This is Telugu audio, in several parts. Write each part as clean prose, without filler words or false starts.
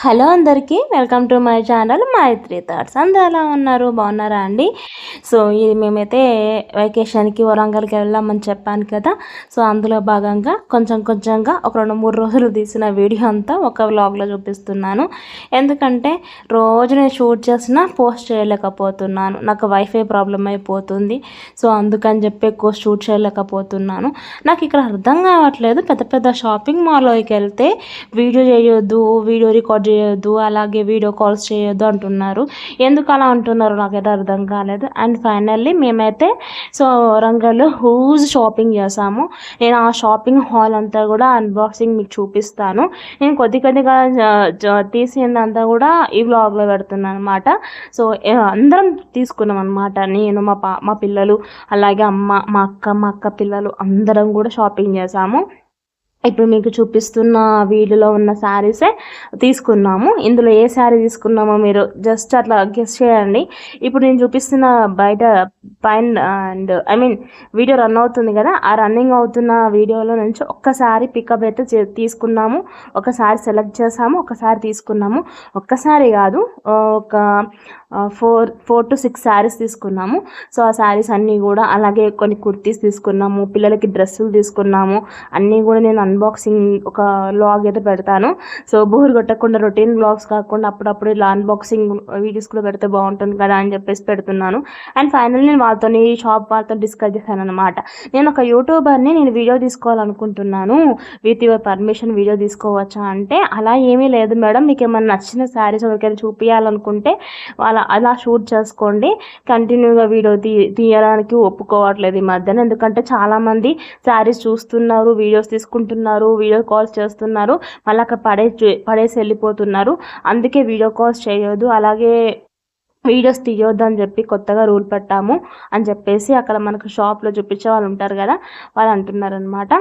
హలో అందరికీ welcome to my channel Maitri thoughts. అందరూ ఎలా ఉన్నారు? బాగున్నారా అండి? సో ఇది మేమైతే వెకేషన్కి వరంగల్కి వెళ్ళామని చెప్పాను కదా. సో అందులో భాగంగా కొంచెంగా ఒక 2-3 రోజులు తీసిన వీడియో అంతా ఒక వ్లాగ్లో చూపిస్తున్నాను. ఎందుకంటే రోజు నేను షూట్ చేసినా పోస్ట్ చేయలేకపోతున్నాను, నాకు వైఫై ప్రాబ్లం అయిపోతుంది. సో అందుకని చెప్పి ఎక్కువ షూట్ చేయలేకపోతున్నాను. నాకు ఇక్కడ అర్థం కావట్లేదు, పెద్ద షాపింగ్ మాల్లోకి వెళ్తే వీడియో చేయొద్దు, వీడియో రికార్డ్ చేయొద్దు, అలాగే వీడియో కాల్స్ చేయొద్దు అంటున్నారు. ఎందుకు అలా అంటున్నారు నాకైతే అర్థం కాలేదు. అండ్ ఫైనల్లీ మేమైతే సో వరంగల్లో హ్యూజ్ షాపింగ్ చేసాము. నేను ఆ షాపింగ్ హాల్ అంతా కూడా అన్బాక్సింగ్ మీకు చూపిస్తాను. నేను కొద్దిగా తీసిందంతా కూడా ఈ వ్లాగ్లో పెడుతున్నాను అనమాట. సో అందరం తీసుకున్నాం అనమాట. నేను మా పిల్లలు, అలాగే అమ్మ, మా అక్క పిల్లలు అందరం కూడా షాపింగ్ చేసాము. ఇప్పుడు మీకు చూపిస్తున్న వీడియోలో ఉన్న శారీసే తీసుకున్నాము. ఇందులో ఏ శారీ తీసుకున్నామో మీరు జస్ట్ అట్లా గెస్ చేయండి. ఇప్పుడు నేను చూపిస్తున్న బయట పైన అండ్ వీడియో రన్ అవుతుంది కదా, ఆ రన్నింగ్ అవుతున్న వీడియోలో నుంచి ఒక్కసారి పికప్ అయితే తీసుకున్నాము, ఒకసారి సెలెక్ట్ చేసాము, ఒకసారి తీసుకున్నాము. ఒక్కసారి కాదు, ఒక 4 to 6 శారీస్ తీసుకున్నాము. సో ఆ శారీస్ అన్నీ కూడా, అలాగే కొన్ని కుర్తీస్ తీసుకున్నాము, పిల్లలకి డ్రెస్సులు తీసుకున్నాము. అన్నీ కూడా నేను అన్బాక్సింగ్ ఒక వ్లాగ్ అయితే పెడతాను. సో బోర్ కొట్టకుండా రొటీన్ వ్లాగ్స్ కాకుండా అప్పుడప్పుడు ఇలా అన్బాక్సింగ్ వీడియోస్ కూడా పెడితే బాగుంటుంది కదా అని చెప్పేసి పెడుతున్నాను. అండ్ ఫైనల్ నేను వాళ్ళతో డిస్కస్ చేశాను అనమాట. నేను ఒక యూట్యూబర్ని, నేను వీడియో తీసుకోవాలనుకుంటున్నాను, విత్ యువర్ పర్మిషన్ వీడియో తీసుకోవచ్చా అంటే, అలా ఏమీ లేదు మేడం, మీకు ఏమైనా నచ్చిన శారీస్ ఎవరికైనా చూపించాలనుకుంటే అలా షూట్ చేసుకోండి. కంటిన్యూగా వీడియో తీయడానికి ఒప్పుకోవట్లేదు ఈ మధ్యన. ఎందుకంటే చాలామంది శారీస్ చూస్తున్నారు, వీడియోస్ తీసుకుంటున్నారు, వీడియో కాల్స్ చేస్తున్నారు, మళ్ళీ అక్కడ పడేసి వెళ్ళిపోతున్నారు. అందుకే వీడియో కాల్స్ చేయొద్దు, అలాగే వీడియోస్ తీయొద్దు అని చెప్పి కొత్తగా రూల్ పెట్టాము అని చెప్పేసి అక్కడ మనకు షాప్లో చూపించే వాళ్ళు ఉంటారు కదా, వాళ్ళు అంటున్నారు అనమాట.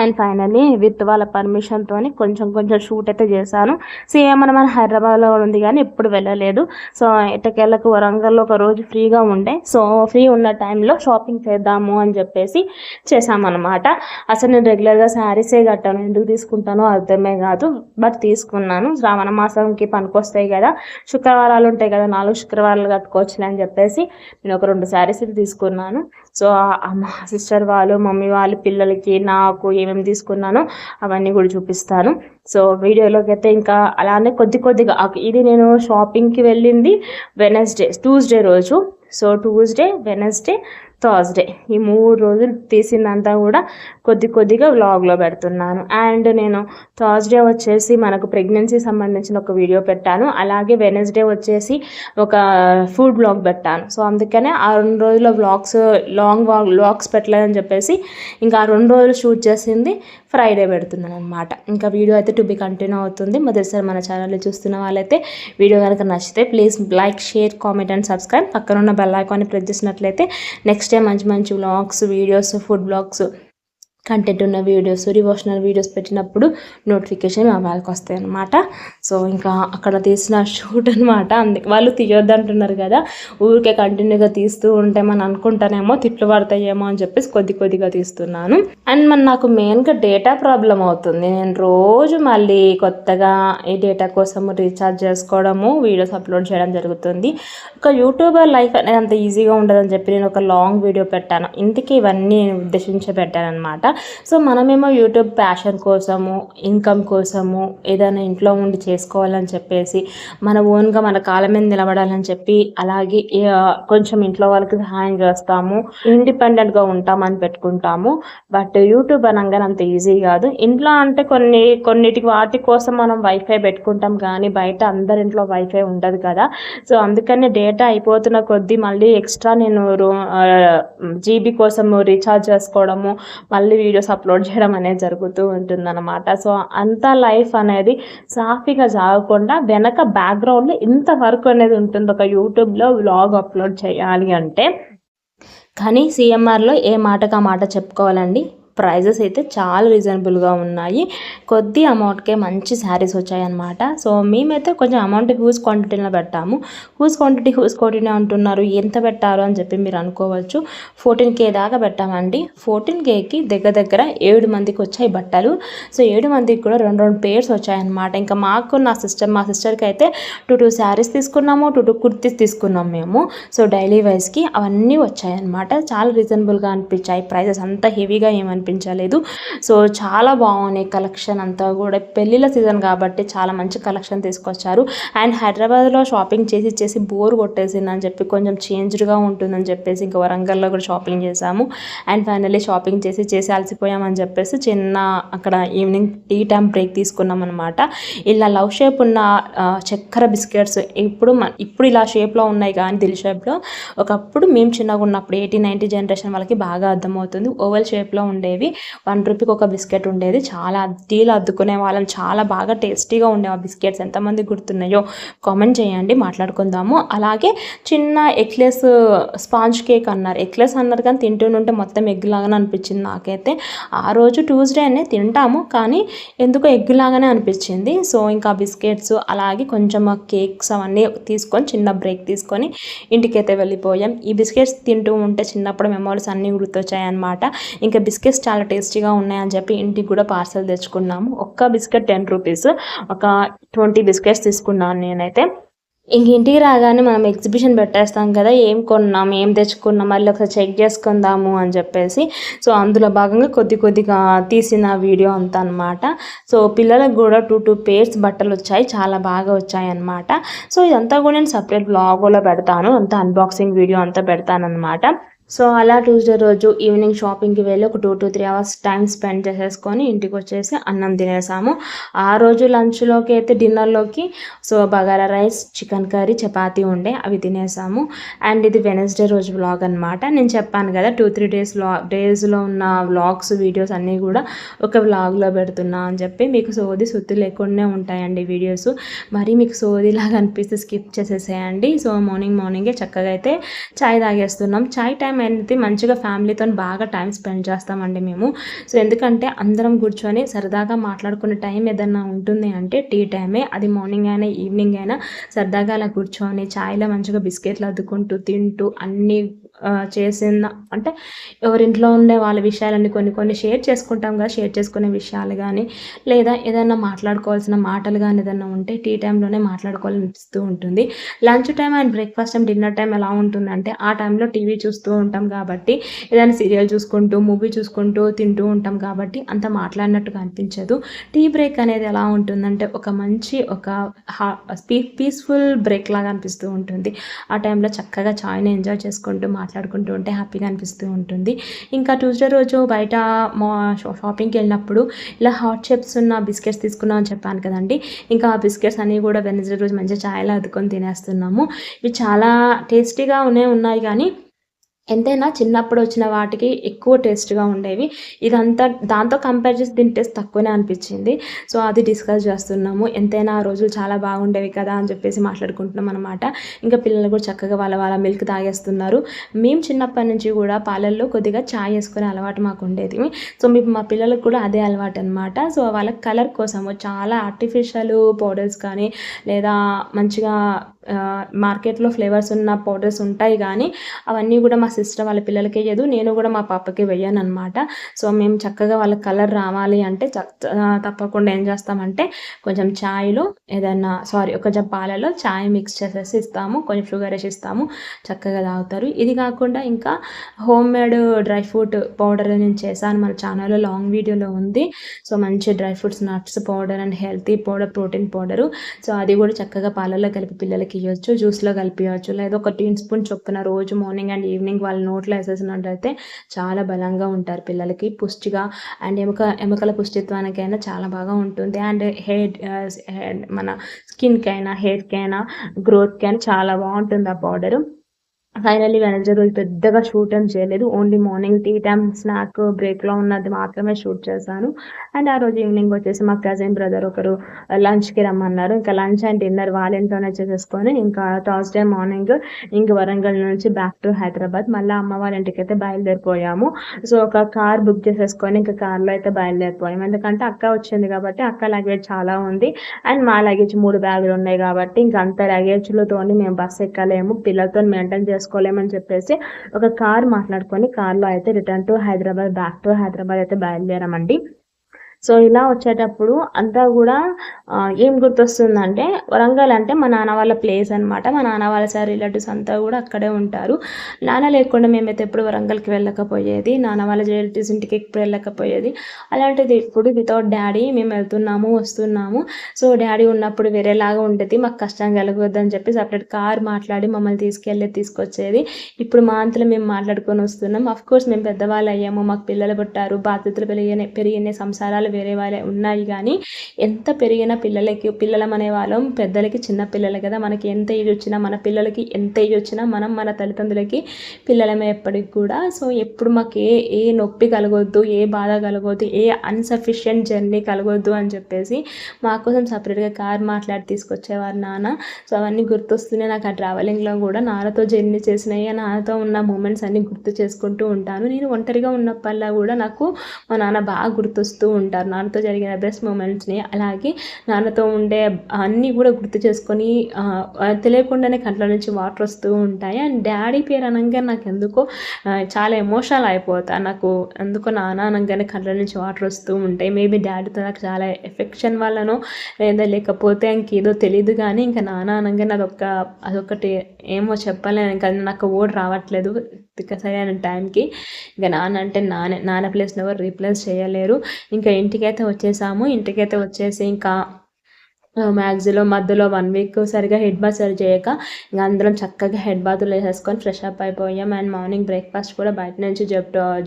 అండ్ ఫైనల్లీ విత్ వాళ్ళ పర్మిషన్తో కొంచెం షూట్ అయితే చేశాను. సేమ్ మన హైదరాబాద్లో ఉంది కానీ ఎప్పుడు వెళ్ళలేదు. సో ఎట్టకేళ్ళకు వరంగల్లో ఒక రోజు ఫ్రీగా ఉండే, సో ఫ్రీ ఉన్న టైంలో షాపింగ్ చేద్దాము అని చెప్పేసి చేశామన్నమాట. అసలు నేను రెగ్యులర్గా శారీసే కట్టాను, ఎందుకు తీసుకుంటానో అర్థమే కాదు, బట్ తీసుకున్నాను. శ్రావణ మాసంకి పనికొస్తాయి కదా, శుక్రవారాలు ఉంటాయి కదా, 4 శుక్రవారాలు కట్టుకోవచ్చులే అని చెప్పేసి నేను ఒక 2 శారీస్ తీసుకున్నాను. సో మా సిస్టర్ వాళ్ళు, మమ్మీ వాళ్ళు, పిల్లలకి, నాకు ఏమేమి తీసుకున్నానో అవన్నీ కూడా చూపిస్తాను. సో వీడియోలోకి అయితే ఇంకా అలానే కొద్దిగా ఇది నేను షాపింగ్కి వెళ్ళింది ట్యూస్డే రోజు. సో ట్యూస్డే, వెనస్డే, థర్స్డే ఈ 3 రోజులు తీసిందంతా కూడా కొద్దిగా వ్లాగ్లో పెడుతున్నాను. అండ్ నేను థర్స్డే వచ్చేసి మనకు ప్రెగ్నెన్సీ సంబంధించిన ఒక వీడియో పెట్టాను, అలాగే వెనస్డే వచ్చేసి ఒక ఫుడ్ వ్లాగ్ పెట్టాను. సో అందుకనే ఆ 2 రోజుల వ్లాగ్స్ పెట్టలేదని చెప్పేసి ఇంకా ఆ 2 రోజులు షూట్ చేసింది ఫ్రైడే పెడుతున్నాను అనమాట. ఇంకా వీడియో అయితే టు బి కంటిన్యూ అవుతుంది. మొదటిసారి మన ఛానల్లో చూస్తున్న వాళ్ళైతే వీడియో కనుక నచ్చితే please like, share, comment and subscribe. పక్కన ఉన్న బెల్ ఐకాన్ని ప్రెస్ చేసినట్లయితే నెక్స్ట్ టైం మంచి vlogs, videos, food vlogs, content ఉన్న వీడియోస్, డివోషనల్ వీడియోస్ పెట్టినప్పుడు నోటిఫికేషన్ మా వాళ్ళకి వస్తాయి అన్నమాట. సో ఇంకా అక్కడ తీసిన షూట్ అనమాట. అందుకే వాళ్ళు తీయొద్దు అంటున్నారు కదా, ఊరికే కంటిన్యూగా తీస్తూ ఉంటే మనం అనుకుంటానేమో తిట్లు పడతాయేమో అని చెప్పేసి కొద్దిగా తీస్తున్నాను. అండ్ నాకు మెయిన్గా డేటా ప్రాబ్లం అవుతుంది. నేను రోజు మళ్ళీ కొత్తగా ఈ డేటా కోసం రీఛార్జ్ చేసుకోవడము, వీడియోస్ అప్లోడ్ చేయడం జరుగుతుంది. ఒక యూట్యూబర్ లైఫ్ అనేది అంత ఈజీగా ఉండదని చెప్పి నేను ఒక లాంగ్ వీడియో పెట్టాను. ఇందుకే ఇవన్నీ నేను ఉద్దేశించి పెట్టాను అనమాట. సో మనమేమో యూట్యూబ్ ప్యాషన్ కోసము, ఇన్కమ్ కోసము, ఏదైనా ఇంట్లో ఉండి చేసుకోవాలని చెప్పేసి, మన ఓన్గా మన కాళ్ళ మీద నిలబడాలని చెప్పి, అలాగే కొంచెం ఇంట్లో వాళ్ళకి సహాయం చేస్తాము, ఇండిపెండెంట్గా ఉంటామని పెట్టుకుంటాము. బట్ యూట్యూబ్ అనగానే అంత ఈజీ కాదు. ఇంట్లో అంటే కొన్నిటికి వాటి కోసం మనం వైఫై పెట్టుకుంటాం, కానీ బయట అందరింట్లో వైఫై ఉండదు కదా. సో అందుకని డేటా అయిపోతున్న కొద్దీ మళ్ళీ ఎక్స్ట్రా నేను జీబీ కోసం రీఛార్జ్ చేసుకోవడము, మళ్ళీ వీడియోస్ అప్లోడ్ చేయడం అనేది జరుగుతూ ఉంటుందన్నమాట. సో అంతా లైఫ్ అనేది సాఫీగా సాగకుండా వెనక బ్యాక్గ్రౌండ్లో ఇంత వర్క్ అనేది ఉంటుంది ఒక యూట్యూబ్లో వ్లాగ్ అప్లోడ్ చేయాలి అంటే. కానీ సిఎంఆర్లో ఏ మాటకు ఆ మాట చెప్పుకోవాలండి. ప్రైజెస్ అయితే చాలా రీజనబుల్గా ఉన్నాయి. కొద్ది అమౌంట్కే మంచి శారీస్ వచ్చాయన్నమాట. సో మేమైతే కొంచెం అమౌంట్ హ్యూజ్ క్వాంటిటీలో పెట్టాము. హ్యూజ్ క్వాంటిటీ అంటున్నారు, ఎంత పెట్టారు అని చెప్పి మీరు అనుకోవచ్చు. 14K దాకా పెట్టామండి. 14Kకి దగ్గర దగ్గర 7 మందికి వచ్చాయి బట్టలు. సో 7 మందికి కూడా 2 పేర్స్ వచ్చాయన్నమాట. ఇంకా మాకు మా సిస్టర్కి అయితే 2 శారీస్ తీసుకున్నాము, 2 కుర్తీస్ తీసుకున్నాం మేము. సో డైలీ వైజ్కి అవన్నీ వచ్చాయన్నమాట. చాలా రీజనబుల్గా అనిపించాయి. ప్రైజెస్ అంతా హెవీగా ఏమనిపించలేదు. సో చాలా బాగున్నాయి కలెక్షన్ అంతా కూడా. పెళ్ళిళ్ళ సీజన్ కాబట్టి చాలా మంచి కలెక్షన్ తీసుకొచ్చారు. అండ్ హైదరాబాద్లో షాపింగ్ చేసి బోర్ కొట్టేసిందని చెప్పి కొంచెం చేంజ్డ్గా ఉంటుందని చెప్పేసి ఇంకా వరంగల్లో కూడా షాపింగ్ చేసాము. అండ్ ఫైనల్లీ షాపింగ్ చేసి అలసిపోయామని చెప్పేసి చిన్న అక్కడ ఈవినింగ్ టీ టైం బ్రేక్ తీసుకున్నాం అనమాట. ఇలా లవ్ షేప్ ఉన్న చక్కెర బిస్కెట్స్ ఇప్పుడు ఇలా షేప్లో ఉన్నాయి కానీ దిల్ షేప్లో. ఒకప్పుడు మేము చిన్నగా ఉన్నప్పుడు 80-90 జనరేషన్ వాళ్ళకి బాగా అర్థమవుతుంది. ఓవల్ షేప్లో ఉండేవి. 1 రూపీకి ఒక బిస్కెట్ ఉండేది. చాలా టీలు అద్దుకునే వాళ్ళం. చాలా బాగా టేస్టీగా ఉండేవి ఆ బిస్కెట్స్. ఎంతమంది గుర్తున్నాయో కామెంట్ చేయండి, మాట్లాడుకుందాము. అలాగే చిన్న ఎక్లెస్ స్పాంజ్ కేక్ అన్నారు. ఎక్లెస్ అన్నారు కానీ తింటుంటే మొత్తం ఎగ్ లాగానే అనిపించింది నాకైతే. ఆ రోజు ట్యూస్డేనే తింటాము కానీ ఎందుకో ఎగ్ లాగానే అనిపించింది. సో ఇంకా బిస్కెట్స్ అలాగే కొంచెం కేక్స్ అవన్నీ తీసుకొని చిన్న బ్రేక్ తీసుకొని ఇంటికైతే వెళ్ళిపోయాం. ఈ బిస్కెట్స్ తింటూ ఉంటే చిన్నప్పుడు మెమోరీస్ అన్నీ గుర్తొచ్చాయన్నమాట. ఇంకా బిస్కెట్స్ చాలా టేస్టీగా ఉన్నాయని చెప్పి ఇంటికి కూడా పార్సల్ తెచ్చుకున్నాము. ఒక్క బిస్కెట్ 10 రూపీస్, ఒక 20 బిస్కెట్స్ తీసుకున్నాను నేనైతే. ఇంటికి రాగానే మనం ఎగ్జిబిషన్ పెట్టేస్తాం కదా, ఏం కొన్నాం ఏం తెచ్చుకున్నాం మళ్ళీ ఒకసారి చెక్ చేసుకుందాము అని చెప్పేసి. సో అందులో భాగంగా కొద్దిగా తీసిన వీడియో అంతా అనమాట. సో పిల్లలకు కూడా 2 పేర్స్ బట్టలు వచ్చాయి, చాలా బాగా వచ్చాయి అనమాట. సో ఇదంతా కూడా నేను సపరేట్ బ్లాగ్లో పెడతాను, అంతా అన్బాక్సింగ్ వీడియో అంతా పెడతాను అనమాట. సో అలా ట్యూస్డే రోజు ఈవినింగ్ షాపింగ్కి వెళ్ళి ఒక 2 to 3 అవర్స్ టైం స్పెండ్ చేసేసుకొని ఇంటికి వచ్చేసి అన్నం తినేసాము. ఆ రోజు లంచ్లోకి అయితే డిన్నర్లోకి so bagara rice, chicken curry, chapati ఉండే, అవి తినేసాము. అండ్ ఇది వెనస్డే రోజు వ్లాగ్ అనమాట. నేను చెప్పాను కదా 2-3 డేస్లో ఉన్న వ్లాగ్స్ వీడియోస్ అన్నీ కూడా ఒక వ్లాగ్లో పెడుతున్నా అని చెప్పి. మీకు సొత్తు లేకుండా ఉంటాయండి వీడియోస్. మరి మీకు సోదిలాగా అనిపిస్తే స్కిప్ చేసేసేయండి. సో మార్నింగే చక్కగా అయితే చాయ్ తాగేస్తున్నాం. చాయ్ టైం అనేది మంచిగా ఫ్యామిలీతో బాగా టైం స్పెండ్ చేస్తామండి మేము. సో ఎందుకంటే అందరం కూర్చొని సరదాగా మాట్లాడుకునే టైం ఏదన్నా ఉంటుంది అంటే టీ టైమే. అది మార్నింగ్ అయినా ఈవినింగ్ అయినా సరదాగా అలా కూర్చొని చాయ్లో మంచిగా బిస్కెట్లు అద్దుకుంటూ తింటూ అన్నీ చేసిన అంటే ఎవరింట్లో ఉండే వాళ్ళ విషయాలన్నీ కొన్ని షేర్ చేసుకుంటాం కదా. షేర్ చేసుకునే విషయాలు కానీ లేదా ఏదైనా మాట్లాడుకోవాల్సిన మాటలు కానీ ఏదైనా ఉంటే టీ టైంలోనే మాట్లాడుకోవాలనిపిస్తూ ఉంటుంది. Lunch time and breakfast time, dinner time ఎలా ఉంటుందంటే ఆ టైంలో టీవీ చూస్తూ ఉంటాం కాబట్టి, ఏదైనా సీరియల్ చూసుకుంటూ మూవీ చూసుకుంటూ తింటూ ఉంటాం కాబట్టి అంత మాట్లాడినట్టుగా అనిపించదు. టీ బ్రేక్ అనేది ఎలా ఉంటుందంటే ఒక మంచి పీస్ఫుల్ బ్రేక్ లాగా అనిపిస్తూ ఉంటుంది. ఆ టైంలో చక్కగా చాయ్ని ఎంజాయ్ చేసుకుంటూ మాట్లాడుకుంటూ ఉంటే హ్యాపీగా అనిపిస్తూ ఉంటుంది. ఇంకా ట్యూస్డే రోజు బయట షాపింగ్కి వెళ్ళినప్పుడు ఇలా హాట్ షేప్స్ ఉన్న బిస్కెట్స్ తీసుకున్నాం అని చెప్పాను కదండి. ఇంకా ఆ బిస్కెట్స్ అన్నీ కూడా వెనస్డే రోజు మంచిగా చాయ్లో అద్దుకొని తినేస్తున్నాము. ఇవి చాలా టేస్టీగా ఉన్నాయి కానీ ఎంతైనా చిన్నప్పుడు వచ్చిన వాటికి ఎక్కువ టేస్ట్గా ఉండేవి. ఇదంతా దాంతో కంపేర్ చేసి దీని టేస్ట్ తక్కువనే అనిపించింది. సో అది డిస్కస్ చేస్తున్నాము. ఎంతైనా ఆ రోజులు చాలా బాగుండేవి కదా అని చెప్పేసి మాట్లాడుకుంటున్నాం అనమాట. ఇంకా పిల్లలు కూడా చక్కగా వాళ్ళ మిల్క్ తాగేస్తున్నారు. మేము చిన్నప్పటి నుంచి కూడా పాలల్లో కొద్దిగా చాయ్ వేసుకునే అలవాటు మాకు ఉండేది. సో మా పిల్లలకు కూడా అదే అలవాటు అనమాట. సో వాళ్ళ కలర్ కోసము చాలా ఆర్టిఫిషియల్ పౌడర్స్ కానీ లేదా మంచిగా మార్కెట్లో ఫ్లేవర్స్ ఉన్న పౌడర్స్ ఉంటాయి కానీ అవన్నీ కూడా మా సిస్టర్ వాళ్ళ పిల్లలకి వేయదు, నేను కూడా మా పాపకి వేయను అనమాట. సో మేము చక్కగా వాళ్ళ కలర్ రావాలి అంటే తప్పకుండా ఏం చేస్తామంటే కొంచెం ఛాయ్లో కొంచెం పాలలో ఛాయ్ మిక్స్ చేసేసి ఇస్తాము, కొంచెం షుగర్ వేసి ఇస్తాము, చక్కగా తాగుతారు. ఇది కాకుండా ఇంకా home made dry fruit powder నేను చేశాను, మన ఛానల్లో లాంగ్ వీడియోలో ఉంది. సో మంచి dry fruits, nuts powder and healthy powder, protein powder. So అది కూడా చక్కగా పాలల్లో కలిపి పిల్లలకి ఇవ్వచ్చు, జ్యూస్లో కలిపియవచ్చు, లేదా ఒక టీ స్పూన్ చొప్పున రోజు మార్నింగ్ అండ్ ఈవినింగ్ వాళ్ళ నోట్లో వేసేసినట్టయితే చాలా బలంగా ఉంటారు పిల్లలకి, పుష్టిగా అండ్ ఎముకల పుష్టిత్వానికైనా చాలా బాగా ఉంటుంది. అండ్ మన స్కిన్కైనా హెయిర్కైనా గ్రోత్కైనా చాలా బాగుంటుంది ఆ పౌడరు. ఫైనల్లీ వెనస్డే రోజు పెద్దగా షూట్ ఏం చేయలేదు. Only morning tea time snack బ్రేక్‌లో ఉన్నది మాత్రమే షూట్ చేశాను. అండ్ ఆ రోజు ఈవినింగ్ వచ్చేసి మా కజిన్ బ్రదర్ ఒకరు లంచ్‌కి రమ్మన్నారు. ఇంకా లంచ్ అండ్ డిన్నర్ వాళ్ళ ఇంట్లోనే చేసేసుకొని ఇంకా థర్స్‌డే మార్నింగ్ ఇంక వరంగల్ నుంచి బ్యాక్ టు హైదరాబాద్ మళ్ళా అమ్మ వాళ్ళ ఇంటికైతే బయలుదేరిపోయాము. సో, ఒక కార్ బుక్ చేసేసుకొని ఇంకా కార్‌లో అయితే బయలుదేరిపోయాము. ఎందుకంటే అక్క వచ్చింది కాబట్టి అక్క లగేజ్ చాలా ఉంది. అండ్ మా లగేజ్ 3 బ్యాగులు ఉన్నాయి కాబట్టి ఇంక అంత లగేజ్‌లతోని మేము బస్ ఎక్కలేము. పిల్లలతోని మెయింటైన్ చేసుకోలేమని చెప్పేసి ఒక కార్ మాట్లాడుకొని కార్‌లో అయితే return to Hyderabad back to Hyderabad అయితే బయలుదేరామండి. సో, ఇలా వచ్చేటప్పుడు అంతా గూడా ఏం గుర్తొస్తుందంటే వరంగల్ అంటే మా నాన్న వాళ్ళ ప్లేస్ అనమాట. మా నాన్న వాళ్ళ రిలేటివ్స్ అంతా గూడా అక్కడే ఉంటారు. నాన్న లేకుండా మేమైతే ఎప్పుడు వరంగల్‌కి వెళ్ళకపోయేది. నాన్న వాళ్ళ రిలేటివ్స్ ఇంటికి ఎప్పుడు వెళ్ళకపోయేది. అలాంటిది ఇప్పుడు వితౌట్ డ్యాడీ మేము వెళ్తున్నాము, వస్తున్నాము. సో, డ్యాడీ ఉన్నప్పుడు వేరేలాగా ఉండేది. మాకు కష్టం కలగొద్దని చెప్పి సెపరేట్ కార్ మాట్లాడి మమ్మల్ని తీసుకొచ్చేది. ఇప్పుడు మా అంతలో మేము మాట్లాడుకొని వస్తున్నాం. ఆఫ్‌కోర్స్ మేము పెద్దవాళ్ళు అయ్యాము. మాకు పిల్లలు పుట్టారు. బాధ్యతలు పెరిగినాయి. సంసారాలు వేరే వాళ్ళే ఉన్నాయి కానీ ఎంత పెరిగిన పిల్లలం అనే వాళ్ళం పెద్దలకి చిన్న పిల్లలు కదా. మనకి ఎంత ఏజ్ వచ్చినా మన పిల్లలకి ఎంత ఏజ్ వచ్చినా మనం మన తల్లిదండ్రులకి పిల్లలమే ఎప్పటికి కూడా. సో, ఎప్పుడు మాకు ఏ నొప్పి కలగొద్దు, ఏ బాధ కలగొద్దు, ఏ అన్‌సఫిషియెంట్ జర్నీ కలగొద్దు అని చెప్పేసి మా కోసం సపరేట్‌గా కార్ మాట్లాడి తీసుకొచ్చేవారు నాన్న. సో, అవన్నీ గుర్తొస్తున్నాయి నాకు. ఆ ట్రావెలింగ్‌లో కూడా నాన్నతో జర్నీ చేసినవి, నాన్నతో ఉన్న మూమెంట్స్ అన్నీ గుర్తు చేసుకుంటూ ఉంటాను. నేను ఒంటరిగా ఉన్నప్పుడల్లా కూడా నాకు మా నాన్న బాగా గుర్తొస్తూ ఉంటారు. నాన్నతో జరిగిన బెస్ట్ మూమెంట్స్‌ని, అలాగే నాన్నతో ఉండే అన్నీ కూడా గుర్తు చేసుకొని తెలియకుండానే కంట్లో నుంచి వాటర్ వస్తూ ఉంటాయి. అండ్ డ్యాడీ పేరు అనంగానే నాకెందుకో చాలా ఎమోషనల్ అయిపోతా. నాకు ఎందుకో నాన్న అనంగానే కంట్లో నుంచి వాటర్ వస్తూ ఉంటాయి. మేబీ డ్యాడీతో నాకు చాలా ఎఫెక్షన్ వల్లనో లేదా లేకపోతే ఇంకేదో తెలీదు కానీ ఇంకా నాన్న అనంగానే అదొకటి ఏమో చెప్పలేను. ఇంకా నాకు వర్డ్ రావట్లేదు సరైన టైంకి. ఇక నాన్న అంటే నాన్న ప్లేస్‌ని ఎవరు రీప్లేస్ చేయలేరు. ఇంకా ఇంటికైతే వచ్చేసి ఇంకా మ్యాక్సిలో మధ్యలో 1 వీక్ సరిగ్గా హెడ్ బాత్ సరి చేయక ఇంక అందరం చక్కగా హెడ్ బాత్లు వేసేసుకొని ఫ్రెష్ అప్ అయిపోయాం. అండ్ మార్నింగ్ బ్రేక్ఫాస్ట్ కూడా బయట నుంచి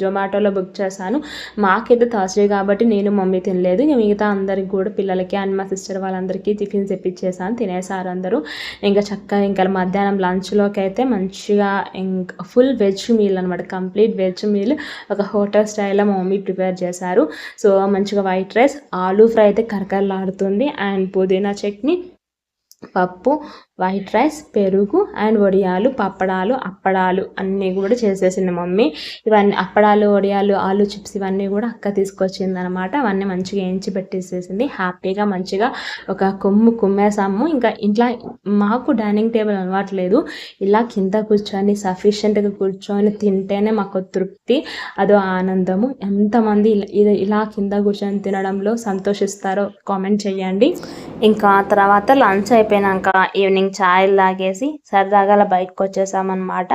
జొమాటోలో బుక్ చేశాను. మాకైతే థర్స్డే కాబట్టి నేను మమ్మీ తినలేదు. ఇంక మిగతా అందరికి కూడా పిల్లలకి అండ్ మా సిస్టర్ వాళ్ళందరికీ టిఫిన్స్ తెప్పించేసాను. తినేసారు అందరూ. ఇంకా చక్కగా ఇంకా మధ్యాహ్నం లంచ్లోకి అయితే మంచిగా ఇంకా ఫుల్ వెజ్ మీల్ అనమాట. కంప్లీట్ వెజ్ మీల్ ఒక హోటల్ స్టైల్లో మా మమ్మీ ప్రిపేర్ చేశారు. సో, మంచిగా వైట్ రైస్, ఆలూ ఫ్రై అయితే కరకరలాడుతుంది. అండ్ పుదీనా చట్నీ, పప్పు, వైట్ రైస్, పెరుగు అండ్ వడియాలు, అప్పడాలు అన్నీ కూడా చేసేసింది మమ్మీ. ఇవన్నీ అప్పడాలు, వడియాలు, ఆలు చిప్స్ ఇవన్నీ కూడా అక్క తీసుకొచ్చింది అనమాట. అవన్నీ మంచిగా వేయించి పెట్టేసేసింది. హ్యాపీగా మంచిగా ఒక కుమ్మేసాము. ఇంకా ఇంట్లో మాకు డైనింగ్ టేబుల్ అలవాట్లేదు. ఇలా కింద కూర్చొని సఫిషియెంట్గా కూర్చొని తింటేనే మాకు తృప్తి, అదో ఆనందము. ఎంతమంది ఇలా కింద కూర్చొని తినడంలో సంతోషిస్తారో కామెంట్ చేయండి. ఇంకా తర్వాత లంచ్ అయిపోయినాక ఈవినింగ్ ఛాయలు తాగేసి సరదాగా అలా బయటకు వచ్చేసామన్నమాట.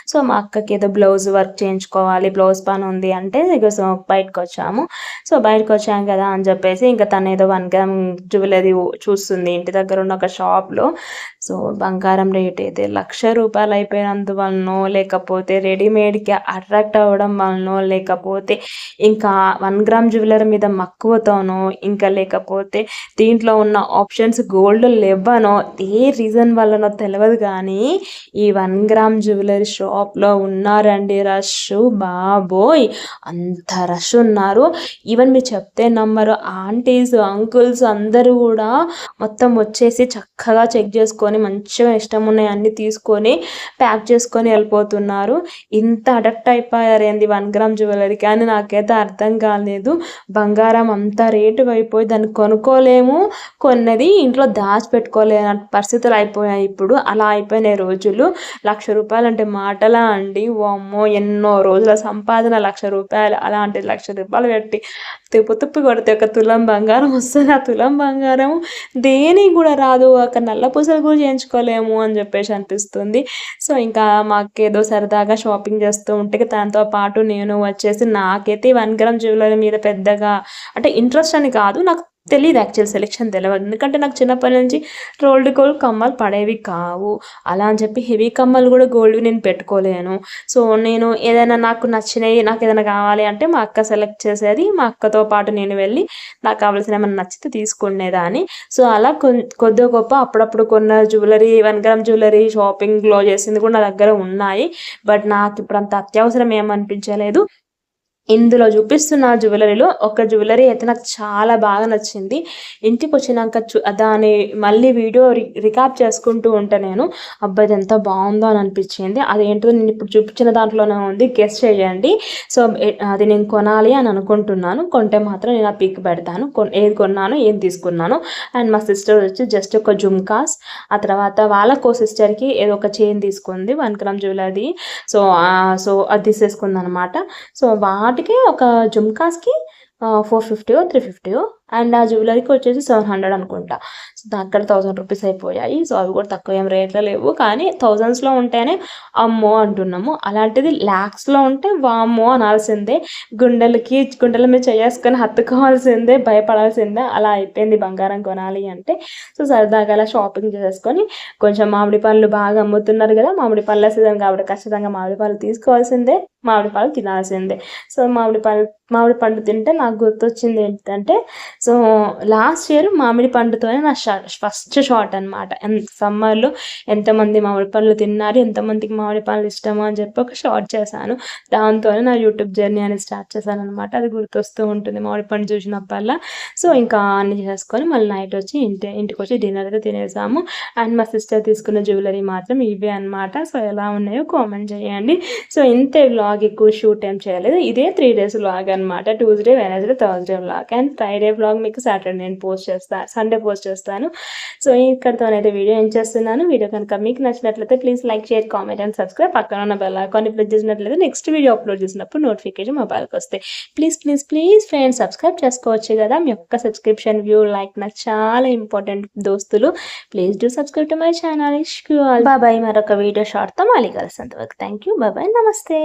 సో, మా అక్కకి ఏదో బ్లౌజ్ వర్క్ చేయించుకోవాలి, బ్లౌజ్ పని ఉంది అంటే సో బయటకు వచ్చాము. సో, బయటకు వచ్చాం కదా అని చెప్పేసి ఇంకా తను ఏదో 1 గ్రామ్ జ్యువెలరీ చూస్తుంది ఇంటి దగ్గర ఉన్న ఒక షాప్లో. సో, బంగారం రేట్ అయితే ₹1,00,000 అయిపోయినందువలనో, లేకపోతే రెడీమేడ్కి అట్రాక్ట్ అవ్వడం వలనో, లేకపోతే ఇంకా 1 గ్రామ్ జ్యువెలరీ మీద మక్కువతోనో, ఇంకా లేకపోతే దీంట్లో ఉన్న ఆప్షన్స్ గోల్డ్ లేవనో, ఏ రీజన్ వల్లనో తెలియదు కానీ ఈ 1 గ్రామ్ జ్యువెలరీ షాప్లో ఉన్నారండి రష్. బాబోయ్ అంత రష్ ఉన్నారు. ఈవెన్ మీరు చెప్తే నమ్మరు, ఆంటీస్ అంకుల్స్ అందరూ కూడా మొత్తం వచ్చేసి చక్కగా చెక్ చేసుకొని మంచిగా ఇష్టం ఉన్నాయి అన్నీ తీసుకొని ప్యాక్ చేసుకొని వెళ్ళిపోతున్నారు. ఇంత అడక్ట్ అయిపోయారు ఏంది 1 గ్రామ్ జ్యువెలరీకి అని నాకైతే అర్థం కాలేదు. బంగారం అంత రేటు అయిపోయి దాన్ని కొనుక్కోలేము, కొన్నది ఇంట్లో దాచిపెట్టుకోలేని పరిస్థితులు అయిపోయాయి ఇప్పుడు. అలా అయిపోయినాయి రోజులు. ₹1,00,000 అంటే మాటలా అండి? వామ్మో, ఎన్నో రోజుల సంపాదన ₹1,00,000. అలాంటి ₹1,00,000 పెట్టి తిప్పి కొడితే ఒక తులం బంగారం వస్తుంది. ఆ తులం బంగారం దేనికి కూడా రాదు, ఒక నల్ల పూసలు కూడా చేయించుకోలేము అని చెప్పేసి అనిపిస్తుంది. సో, ఇంకా మాకేదో సరదాగా షాపింగ్ చేస్తూ ఉంటే దాంతో పాటు నేను వచ్చేసి నాకైతే 1 గ్రామ్ జ్యువెలరీ మీద పెద్దగా అంటే ఇంట్రెస్ట్ అని కాదు, నాకు తెలీదు, యాక్చువల్ సెలెక్షన్ తెలవదు. ఎందుకంటే నాకు చిన్నప్పటి నుంచి రోల్డ్ గోల్డ్ కమ్మలు పడేవి కావు. అలా అని చెప్పి హెవీ కమ్మలు కూడా గోల్డ్వి నేను పెట్టుకోలేను. సో నేను ఏదైనా నాకు నచ్చినవి, నాకు ఏదైనా కావాలి అంటే మా అక్క సెలెక్ట్ చేసేది. మా అక్కతో పాటు నేను వెళ్ళి నాకు కావాల్సిన ఏమైనా నచ్చితే తీసుకునేదాన్ని. సో అలా కొద్దిగా గొప్ప అప్పుడప్పుడు కొన్న జ్యువెలరీ, 1 గ్రామ్ జ్యువెలరీ షాపింగ్లో చేసింది కూడా నా దగ్గర ఉన్నాయి. బట్ నాకు ఇప్పుడు అంత అత్యవసరం ఏమనిపించలేదు. ఇందులో చూపిస్తున్న జ్యువెలరీలో ఒక జ్యువెలరీ అయితే నాకు చాలా బాగా నచ్చింది. ఇంటికి వచ్చినాక దాని మళ్ళీ వీడియో రికాప్ చేసుకుంటూ ఉంటే నేను అబ్బాయి ఇది ఎంత బాగుందో అని అనిపించింది. అదేంటో నేను ఇప్పుడు చూపించిన దాంట్లోనే ఉంది, గెస్ చేయండి. సో అది నేను కొనాలి అని అనుకుంటున్నాను. కొంటే మాత్రం నేను ఆ పిక్ పెడతాను, ఏది కొన్నాను, ఏం తీసుకున్నాను. అండ్ మా సిస్టర్ వచ్చి జస్ట్ ఒక జుమ్కాస్, ఆ తర్వాత వాళ్ళకో సిస్టర్కి ఏదో ఒక చైన్ తీసుకుంది 1 గ్రామ్ జ్యువెలరీ. సో అది తీసేసుకుంది అనమాట. సో వాటికి ఒక జుమ్కాస్కి 450 350, అండ్ ఆ జ్యువెలరీకి వచ్చేసి 700 అనుకుంటా. సో అక్కడ 1000 రూపీస్ అయిపోయాయి. సో అవి కూడా తక్కువ ఏం రేట్లో లేవు, కానీ థౌజండ్స్లో ఉంటేనే అమ్మో అంటున్నాము. అలాంటిది ల్యాక్స్లో ఉంటే వామ్మో అనాల్సిందే. గుండెల మీద చేసుకొని హత్తుకోవాల్సిందే, భయపడాల్సిందే. అలా అయిపోయింది బంగారం కొనాలి అంటే. సో సరదాగా అలా షాపింగ్ చేసుకొని కొంచెం మామిడి పళ్ళు బాగా అమ్ముతున్నారు కదా, మామిడి పళ్ళ సీజన్ కాబట్టి ఖచ్చితంగా మామిడి పళ్ళు తీసుకోవాల్సిందే, మామిడి పళ్ళు తినాల్సిందే. సో మామిడి పండు తింటే నాకు గుర్తొచ్చింది ఏంటంటే, సో లాస్ట్ ఇయర్ మామిడి పండుతోనే నా ఫస్ట్ షార్ట్ అనమాట. సమ్మర్లో ఎంతమంది మామిడి పండ్లు తిన్నారు, ఎంతమందికి మామిడి పండ్లు ఇష్టమో అని చెప్పి ఒక షార్ట్ చేశాను. దాంతోనే నా యూట్యూబ్ జర్నీ అనేది స్టార్ట్ చేశాను అనమాట. అది గుర్తొస్తూ ఉంటుంది మామిడి పండు చూసినప్పుడల్లా. సో ఇంకా అన్ని చేసుకొని మళ్ళీ నైట్ వచ్చి ఇంటికి వచ్చి డిన్నర్ అయితే తినేసాము. అండ్ మా సిస్టర్ తీసుకున్న జ్యువెలరీ మాత్రం ఇవే అనమాట. సో ఎలా ఉన్నాయో కామెంట్ చేయండి. సో ఇంతే వ్లాగ్, ఎక్కువ షూట్ ఏం చేయలేదు. ఇదే 3 days వ్లాగ్ అనమాట. Tuesday, Wednesday, Thursday vlog, and Friday vlog మీకు సాటర్డే నేను పోస్ట్ చేస్తాను, సండే పోస్ట్ చేస్తాను. సో ఇక్కడితోనైతే వీడియో ఏం చేస్తున్నాను. వీడియో కనుక మీకు నచ్చినట్లయితే please like, share, comment and subscribe. పక్కన ఉన్న బెల్ ఐకాన్ ప్రెస్ చేసినట్లయితే నెక్స్ట్ వీడియో అప్లోడ్ చేసినప్పుడు నోటిఫికేషన్ మొబైల్కి వస్తాయి. ప్లీజ్ ఫ్రెండ్స్ సబ్స్క్రైబ్ చేసుకోవచ్చు కదా. మీ యొక్క సబ్స్క్రిప్షన్, వ్యూ, లైక్ నాకు చాలా ఇంపార్టెంట్ దోస్తులు. Please do subscribe to my channel. Bye. మరొక వీడియో షార్ట్తో మళ్ళీ కలిసేంతవరకు థ్యాంక్ యూ. బాయ్. నమస్తే.